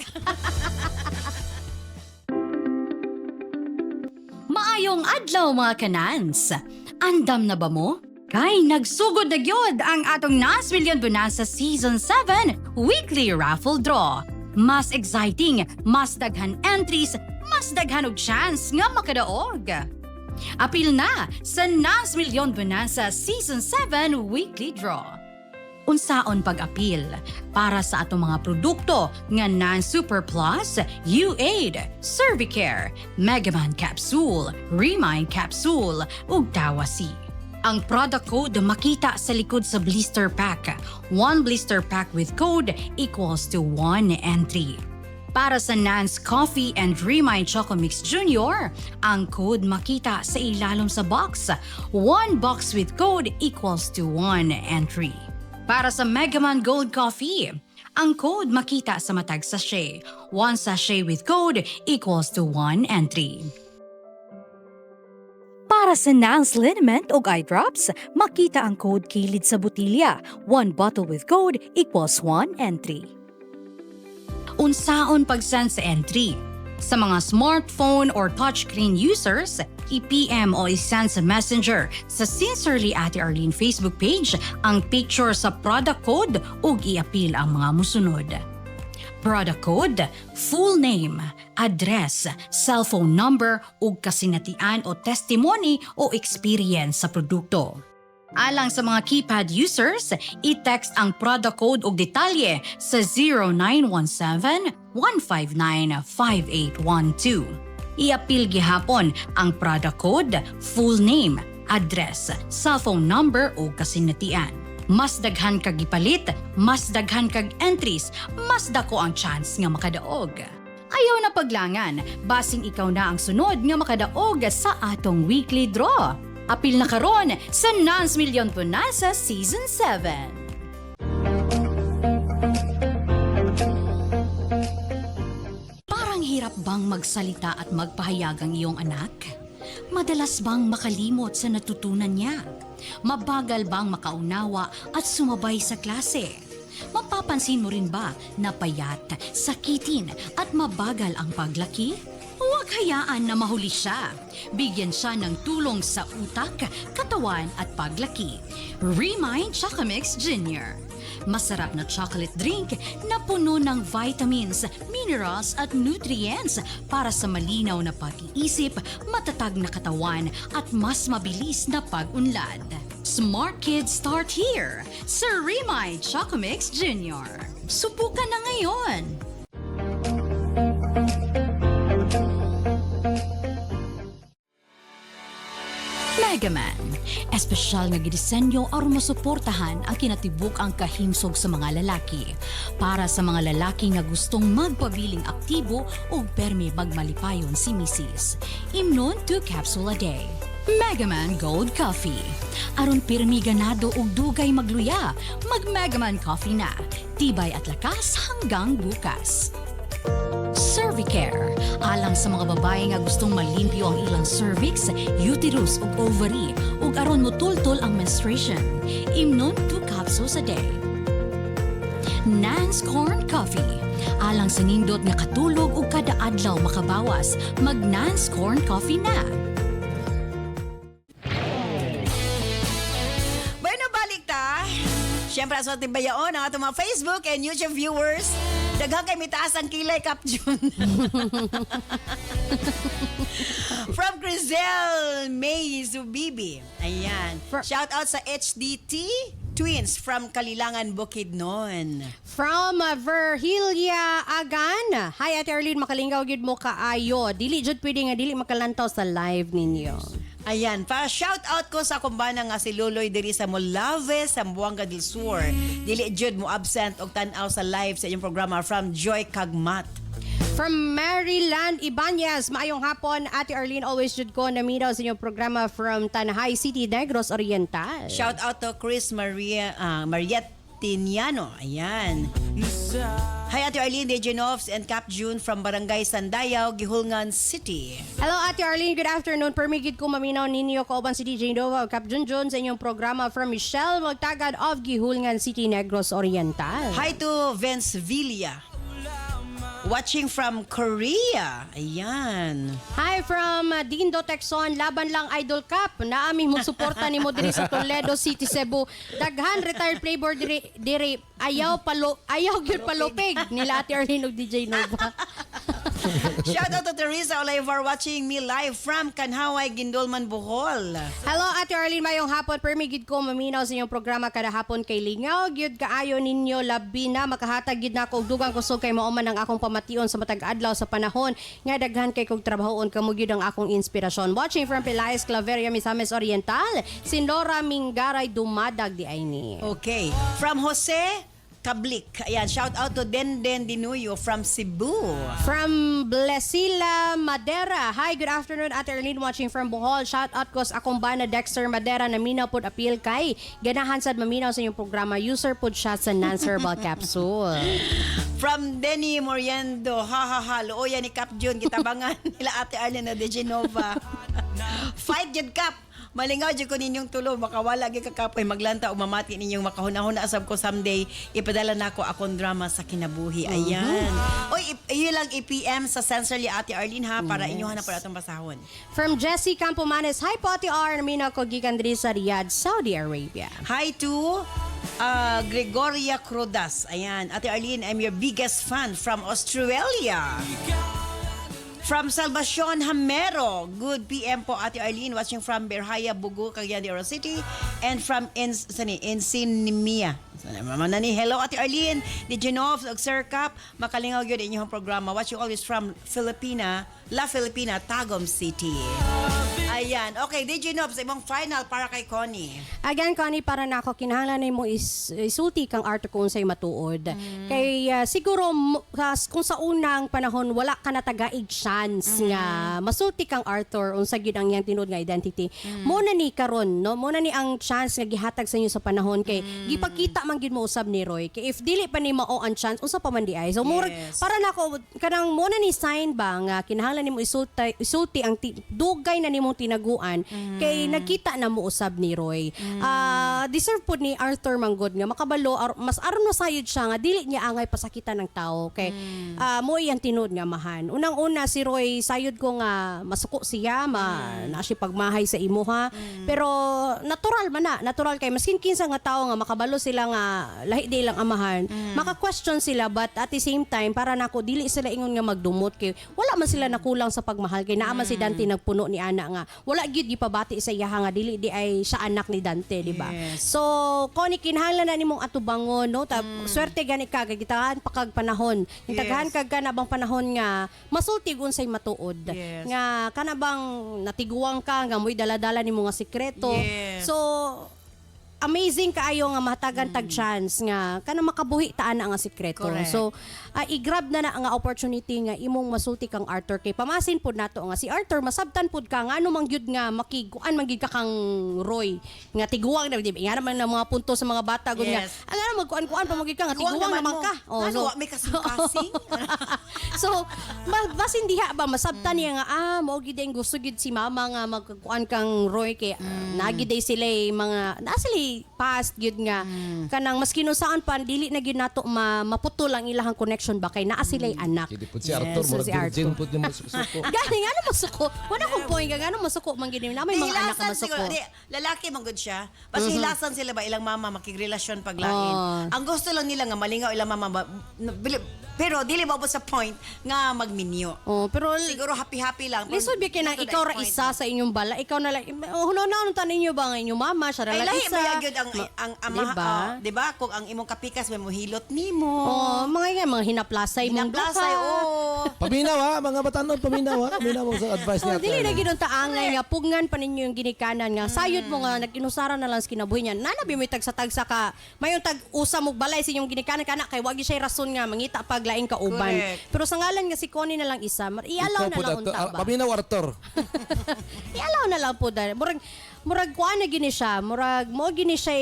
Maayong adlaw mga kanans. Andam na ba mo? Kay nagsugod na gyud ang atong Nas Million Bonanza Season 7 Weekly Raffle Draw. Mas exciting, mas daghan entries, mas daghan og chance nga makadaog. Apil na sa Nas Million Bonanza Season 7 Weekly Draw. Unsaon pag-apil para sa atong mga produkto nga Non-Super Plus, U-Aid, Cervicare, Megaman Capsule, Remind Capsule, ug Tawasi. Ang product code makita sa likod sa blister pack. One blister pack with code equals to 1 entry. Para sa Nance Coffee and Remind Choco Mix Junior, ang code makita sa ilalom sa box. One box with code equals to 1 entry. Para sa Megaman Gold Coffee, ang code makita sa matag sachet. One sachet with code equals to 1 entry. Para sa Nance Liniment o eye drops, makita ang code kilid sa botilya. One bottle with code equals 1 entry. Unsaon pag-send sa entry? Sa mga smartphone or touchscreen users, i-PM o i-send sa Messenger sa Sincerely Ate Arlene Facebook page ang picture sa product code ug i-apil ang mga musunod. Product code, full name, address, cellphone number ug kasinatian o testimony o experience sa produkto. Alang sa mga keypad users, i-text ang product code ug detalye sa 0917-159-5812. I-apil gihapon ang product code, full name, address, cellphone number ug kasinatian. Mas daghan kag gipalit, mas daghan kag entries, mas dako ang chance nga makadaog. Ayaw na paglangan, basing ikaw na ang sunod nga makadaog sa atong weekly draw. Apil na karon sa Nance Million Bonanza Season 7. Parang hirap bang magsalita at magpahayag ang iyong anak? Madalas bang makalimot sa natutunan niya? Mabagal bang makaunawa at sumabay sa klase? Mapapansin mo rin ba na payat, sakitin at mabagal ang paglaki? Huwag hayaan na mahuli siya. Bigyan siya ng tulong sa utak, katawan at paglaki. Remind Choco Mix Junior. Masarap na chocolate drink na puno ng vitamins, minerals at nutrients para sa malinaw na pag-iisip, matatag na katawan at mas mabilis na pag-unlad. Smart kids start here sa Remind Choco Mix Junior. Subukan na ngayon! Megaman, espesyal nga gidisenyo aron masuportahan ang kinatibuk ang kahimsog sa mga lalaki. Para sa mga lalaki nga gustong magpabiling aktibo o permi magmalipayon si Mrs. Imnon 2 capsule a day. Megaman Gold Coffee. Aron pirmi ganado og dugay magluya, mag Megaman Coffee na. Tibay at lakas hanggang bukas. Cervicare, alang sa mga babae nga gustong malimpyo ang ilang cervix, uterus ug ovary ug aron motultol ang menstruation. Imnon 2 capsules a day. Nance Corn Coffee, alang sa nindot nga katulog ug kada adlaw makabawas, mag Nance Corn Coffee na. Bueno, balik ta. Siyempre, sa ating bayaon, ang atong mga Facebook and YouTube viewers. Daghang kay mitaas ang kilay, Kap Jun. From Crizel May Zubibi. Ayan. Shout out sa HDT Twins from Kalilangan, Bukidnon. From Verhilia Agan. Hi, Ate Arlene, makalingaw gyud mo kaayo. Dili jud pwede nga dili makalantaw sa live ninyo. Ayan, pa-shout out ko sa kumbana nga si Luloy diri sa Molave, Zamboanga del Sur. Dili jud mo absent og tan-aw sa live sa inyong programa from Joy Kagmat. From Maryland Ibanez, maayong hapon, Ate Arlene, always jud ko naminaw sa inyong programa from Tanahay City, Negros Oriental. Shout out to Chris Marietiniano. Ayan. Hi, Ate Arlene, Degenovs and Cap June from Barangay Sandayaw, Gihulngan City. Hello, Ate Arlene. Good afternoon. Permigid ko maminaw ninyo kauban si DJ Nova o Cap Junjun sa inyong programa from Michelle Magtagad of Gihulngan City, Negros Oriental. Hi to Vince Villa. Watching from Korea. Ayan. Hi from Dindo Texon, laban lang Idol Cup. Naami mo suporta ni mo diri sa Toledo City, Cebu. Daghan retired playboy diri ayaw gyud palupig nila Ate Arlene ug DJ Nova. Shout out to Teresa Olivar watching me live from Kanhaway, Gindolman, Bohol. Hello, Ate Arlene, mayong hapon. Permigid ko maminaw sa inyong programa kada hapon kay Lingaw. Gyud kaayo ninyo labi na makahatag gyud nako og dugang kusog kay mao man ang akong pamation sa matag adlaw sa panahon nga daghan kay kog trabahoon kamo gyud ang akong inspirasyon. Watching from Pelaez, Claveria, Misamis Oriental. Sinora Mingaray dumadag di ay ni. Okay. From Jose Kablik. Ayan, shout out to Denden Dinuyo from Cebu. From Blesila Madera. Hi, good afternoon, Ate Arlene, watching from Bohol. Shout out ko sa akong bana Dexter Madera na minaw pod appeal kay ganahan sad maminaw sa inyong programa. User pod siya sa non-herbal capsule. From Denny Moriendo. Ha ha ha. Looya ni Cap June. Kitabangan nila Ate Arlene na de Genova. Fight Jud Cap. Malingaw dyan ko ninyong tulo, makawala gyud kakapoy maglanta o mamati ninyong makahuna-huna asab ko someday, ipadala na ako akong drama sa kinabuhi. Ayan. Oy, iyo lang i-PM sa Sensorly Ate Arlene ha, para inyohan na po atong basahon. From Jessie Campomanes, hi po Ate R, naminaw ko gikan diri sa Riyadh, Saudi Arabia. Hi to Gregoria Crudas. Ayan, Ate Arlene, I'm your biggest fan from Australia. From Salvacion Hamero, good PM po Ate Arlene, watching from Berhaya, Bugu, Cagayan de Oro City, and from Ensinimia. Hello Ate Arlene, di Genov, Sir Cap, makalingaw yun inyong programa. Watching always from La Filipina, Tagum City. Ayan, okay, di Genov, sa ibang final para kay Connie. Again, Connie, para na ako, kinahanglan mo isuti kang arte kung sa'y matuod. Kay siguro, kung sa unang panahon, wala ka na tagaig chance nga masulti kang Arthur unsa gyud ang iyang tinuod nga identity. Muna ni karon, no? Muna ni ang chance nga gihatag sa inyo sa panahon kay gipakita man gyud mo usab ni Roy. Kay if dili pa ni mao ang chance, unsa pa man di ay. So para nako kanang muna ni sign ba nga kinahanglan nimo isulti ang dugay na nimong tinaguan kay nagkita na mo usab ni Roy. Deserve pud ni Arthur manggod nga makabalo mas aron na sayod siya nga dili niya angay pasakitan ng tao kay mo iyang tinuod nga mahan. Unang-una si Roy sayod ko nga masuko siya na siya pagmahay sa imo ha. Pero natural kay maskin kinsa nga tao nga makabalo sila nga lahi di lang amahan. Maka-question sila but at the same time para nako dili sila ingon nga magdumot kay wala man sila nakulang sa pagmahal kay naa man si Dante nagpuno ni ana nga wala gyud gipabati sa iya nga dili di ay siya anak ni Dante, di ba? So Connie kinahanglan na nimong atubangon no swerte gani ka gitahan pakag panahon. Intaghan kag kanabang panahon nga masultig unsay matuod nga kanabang natiguang ka nga mo'y dala-dala nimo nga sikreto. So amazing kaayo nga mahatagan tag chance nga kana makabuhi taan na nga sikreto. Correct. So i-grab na nga opportunity nga imong masulti kang Arthur kay pamasin pud nato nga si Arthur masabtan pud ka nga ano man gyud nga makiguan man gyud ka kang Roy nga tiguang na di nga naman ang mga punto sa mga bata gud nga ang ano magkuan-kuan pa magid ka nga tiguang naman ka. So may kasing-kasing. So basin diha ba masabtan niya nga mao gid ang gusto gid si mama nga magkuan kang Roy kay nagiday sila mga sila past gyud nga kanang maski no saan pa dili na gyud nato maputol ang ilahang connection ba kay naa sila'y anak. Kidi pud si Arthur mo virgin pud ni masuko. Gani nga masuko. Wala kong point nga ano masuko man gid na may mga anak ka masuko. Lalaki man gud siya. Basta hilasan sila ba ilang mama makigrelasyon paglain. Ang gusto lang nila nga malingaw ilang mama pero dili ba sa point nga magminyo. Pero siguro happy lang. Lisod bi kay ikaw ra isa sa inyong bala. Ikaw na lang hunaw tanin niyo ba ang inyong mama siya ra lang isa. gyud ang Diba? di ba kung ang imong kapikas may mohilot nimo. Oh, mga hinaplasay mong Hinaplasay, oh. Paminaw ha, mga batanon, paminaw ha. Paminaw mo sa advice niya. Dili na gid taangay nga pugnan pa ninyo yung ginikanan nga sayod mo nga nag-inusara na lang sa kinabuhi niya. Nanabi mo tagsa-tagsa ka. Mayon tag-usa mo balay sa inyong ginikanan kana kay wagi siya rason nga mangita paglaing ka uban. Correct. Pero sa ngalan nga si Connie na lang isa, ialaw na lang unta ba. Paminaw Arthur. Ialaw na lang po dahil. Murag kuan na gini siya, murag mo gini siya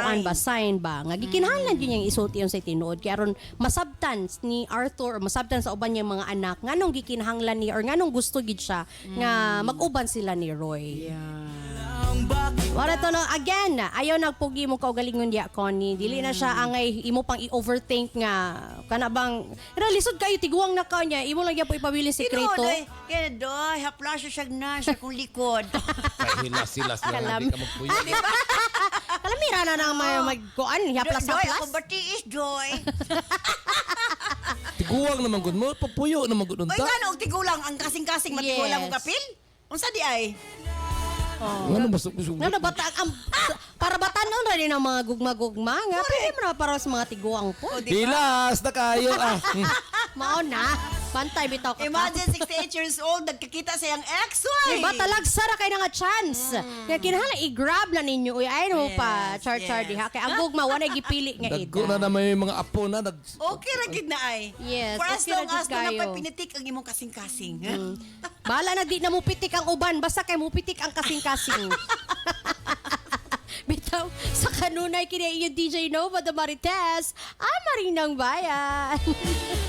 kuan ba, sign ba. Nga gikinahanglan gyud niyang isulti yung sa tinuod kay aron masabtan ni Arthur or masabtan sa uban niyang mga anak nganong gikinahanglan ni or nganong gusto gid siya nga mag-uban sila ni Roy. Wala to no, again, ayaw nagpugi mo kaugalingon diya, Connie. Dili na siya angay imo pang i-overthink nga kana bang lisod kayo tiguang na kanya, imo lang gyud po ipabili sekreto. Kaya doy, hapla siya na sa kung likod. Hilas-hilas lang, hindi ka magpuyo. Kalamira na nang magkuan, haplas-haplas. Doy, ako batiis, Doy. Tiguang naman gud mo, papuyo naman gud Oy, unta. ngano og tigulang ang kasing-kasing matigulang Yes. og kapil? Unsa di ay? Ano masuk Nga bata para batanon ra din ang mga gugma-gugma nga pwede mo na para sa mga tiguang po. Hilas na kayo ah. Mao na. Pantay bitaw ka. Imagine 68 years old, nagkakita sa iyang ex-wife. Diba talagsara kay nga chance. Kaya kinahanglan i-grab na ninyo. Uy, ay mo pa. Char-char diha. Kaya ang gugma, wala gipili nga Dagko ida. na naman yung mga apo na Okay ra gid na ay. Yes, For as okay ra long gid as na kayo. pinitik ang imong kasing-kasing. Bahala na di na mo pitik ang uban. Basta kay mo pitik ang kasing-kasing. Bitaw, sa kanunay kini yung DJ Nova the Marites, Marinang Bayan.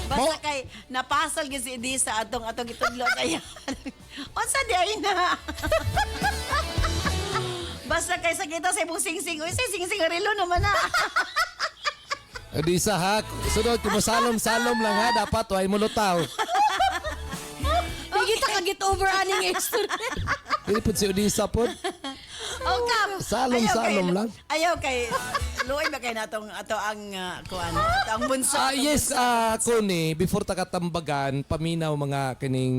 Basta kay napasal gyud si Edisa atong itudlo kaya. Unsa di ay na? Basta kay sakita sa imong sing-sing. Uy, sa sing-sing relo naman na. Di sa ha, sunod ko mo salom-salom lang ha, dapat way mo lutaw. Di kita ka-get over aning extra. Dili pud si Odisa pod. Oh, Kap. Salom-salom lang. Ayaw kay luoy ba kay natong ato ang kuan, ang bunso. Yes, Connie, before takatambagan, paminaw mga kining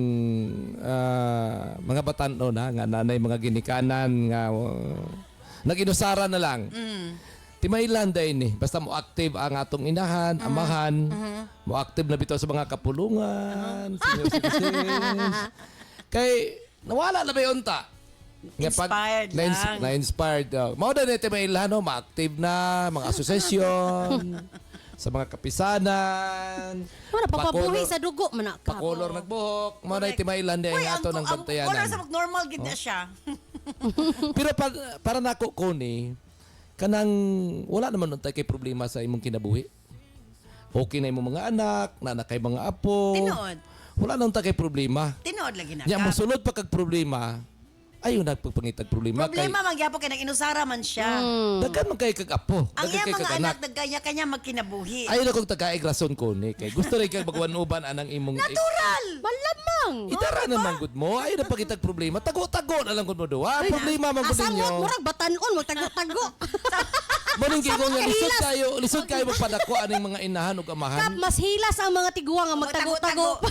mga batan-o na nga nanay mga ginikanan nga nag-inusara na lang. Timaylan din basta mo active ang atong inahan, amahan, mo active na bitaw sa mga kapulungan, senior citizens. Kay nawala na ba yung unta? Inspired lang. Na-inspired. Mao na nito may ilan, no? Ma-active na, mga asosasyon, sa mga kapisanan. Wala, papabuhi sa dugo man na ka. Pakolor nagbuhok. Mao na ito may ilan din ato ng Wala bantayanan. sa normal gid na siya. Pero para nako, Connie, kanang wala naman nun tayo kay problema sa imong kinabuhi. Okay na imong mga anak, na kay mga apo. Tinuod. Wala naman tayo kay problema. Tinuod lagi na. Nya mosulod pa kag problema, ayaw nagpagpangitag problema. Problema man gyapon kay nag-inusara man siya. Daghan man kay kag apo. Ang Daghan iyang kay mga kag anak nagkanya-kanya magkinabuhi. ayaw na kong tagaig rason ko ni kay gusto rin kay magwanuban anang imong Natural. Malamang. Itara naman gud mo. Ayaw na pagitag problema. Tago-tago na lang gud mo do. Problema man gud Asa ninyo. mo murag batanon mo tago-tago. Maning gingon nga Hilas. lisod kayo magpadako aning mga inahan ug Kap amahan. mas hilas ang mga tiguang nga magtago-tago.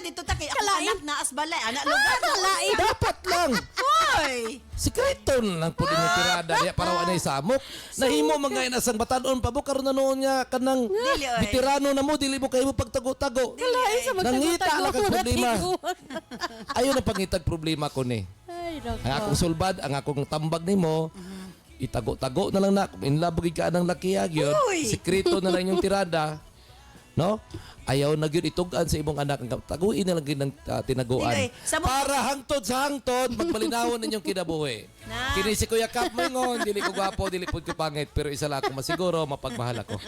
Dito ta kay ako anak na asbalay, anak lugar. Kalain. Dapat lang. Hoy. Sikreto lang po din yung tirada niya para wala samok. Nahimo mga inasang batanon pa karon na noon niya kanang Dili, oy. veterano na mo dili mo kayo pagtago-tago. Kalain sa Nangita magtago-tago. na kag problema. tiguang. Ayaw na pangitag problema ko ni. Ay, Ang nako. akong sulbad, ang akong tambag nimo, itago-tago na lang na. Inlabog ka ng lakiyag yun. Uy! Sikreto na lang yung tirada. No? Ayaw na yun itugan sa imong anak. Taguin na lang yun ng tinaguan. Hindi, sa mo- Para hangtod sa hangtod, magpalinawon ninyong kinabuhi. Kini si Kuya Kap Moingon, dili ko gwapo, dili po ko pangit, pero isa lang ako masiguro, mapagmahal ako.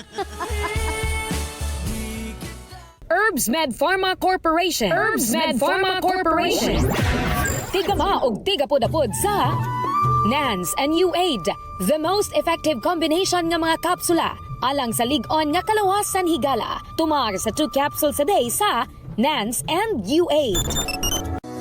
Herbs Med Pharma Corporation. Herbs Med Pharma Corporation. Tiga ma og tiga pud-apod sa NANS and U8, the most effective combination nga mga kapsula alang sa lig-on nga kalawasan higala. Tumar sa 2 capsules a day sa NANS and U8.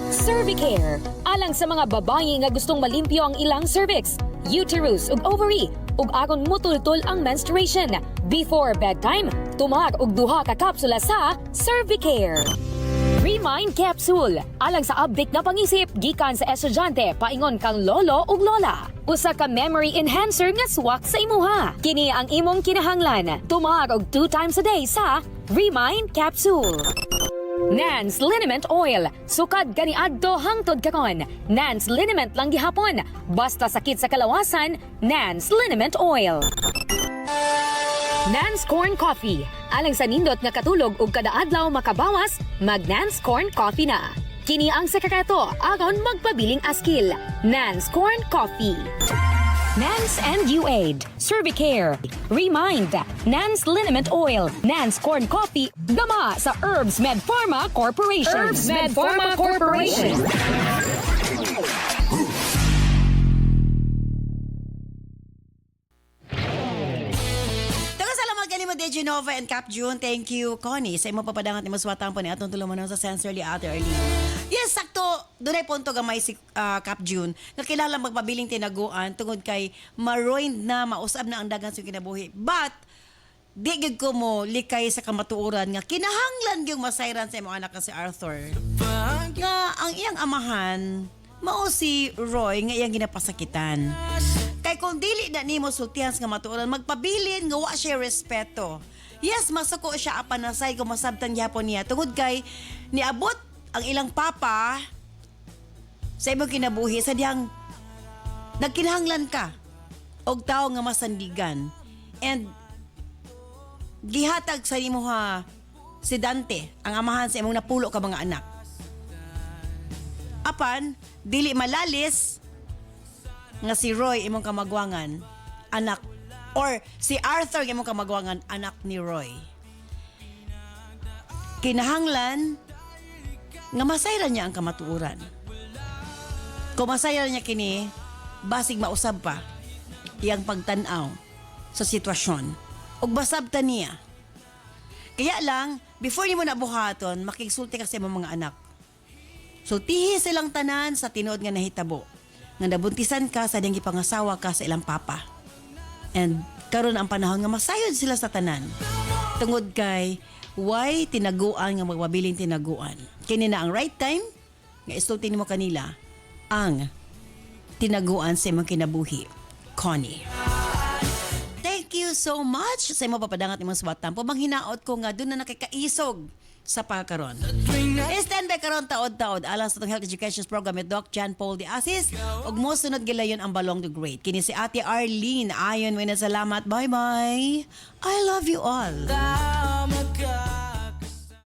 Cervicare, alang sa mga babae nga gustong malimpyo ang ilang cervix, uterus ug ovary, ug aron mutultol ang menstruation. Before bedtime, tumar og duha ka kapsula sa Cervicare. Remind Capsule. Alang sa update na pangisip, gikan sa estudyante, paingon kang lolo ug lola. Usa ka memory enhancer nga swak sa imuha. Kini ang imong kinahanglan. Tumar og 2 times a day sa Remind Capsule. Nance Liniment Oil. Sukad kaniadto hangtod karon. Nance Liniment lang gihapon. Basta sakit sa kalawasan, Nance Liniment Oil. Nance Corn Coffee. Alang sa nindot nga katulog ug kada adlaw makabawas, mag Nance Corn Coffee na. Kini ang sekreto aron magpabiling askil. Nance Corn Coffee. Nance and UAID, Cervicare, Remind, Nance Liniment Oil, Nance Corn Coffee, gama sa Herbs Med Pharma Corporation. Herbs Med Pharma Corporation. Mo de Genova and Cap June, thank you Connie sa imo papadangat ni maswatang po ni atong tulumanon sa sensorly Ate Arlene. Yes, sakto dunay punto gamay si Cap June nga kilala magpabiling tinaguan tungod kay maroind na mausab na ang dagan sa kinabuhi. But di gid ko mo likay sa kamatuoran nga kinahanglan gyud masayran sa imong anak nga si Arthur. Nga ang iyang amahan mao si Roy nga iyang ginapasakitan. Kay kung dili na nimo sultihan nga matuoran, magpabilin nga wa siya respeto. Yes, masuko siya apanasay kung masabtan gyapon niya. Tungod kay niabot ang ilang papa sa imong kinabuhi sa diyang nagkinahanglan ka og tao nga masandigan. And gihatag sa nimo ha si Dante, ang amahan sa imong napulo ka mga anak. Apan, dili malalis nga si Roy imong kamagwangan, anak, or si Arthur imong kamagwangan, anak ni Roy. Kinahanglan nga masayran niya ang kamatuoran. Kung masayran niya kini, basig mausab pa iyang pagtanaw sa sitwasyon. Ug basabtan niya. Kaya lang, before nimo nabuhaton, makigsulti ka sa imong mga anak. Sultihi silang tanan sa tinuod nga nahitabo. Nga nabuntisan ka sa diyang ipangasawa ka sa ilang papa. And karon ang panahon nga masayod sila sa tanan. Tungod kay why tinaguan nga magpabiling tinaguan. Kini na ang right time nga isulti nimo kanila ang tinaguan sa imong kinabuhi. Connie. Thank you so much sa imong papadangat imong suwatan. Pumanghinaot ko nga doon na nakikaisog sa pagkaron. Stand by karon taod-taod alang sa itong health education program with Doc John Paul de Asis ug mo sunod gilayon ang Balong the Great. Kini si Ate Arlene ayon wa na salamat. Bye-bye. I love you all.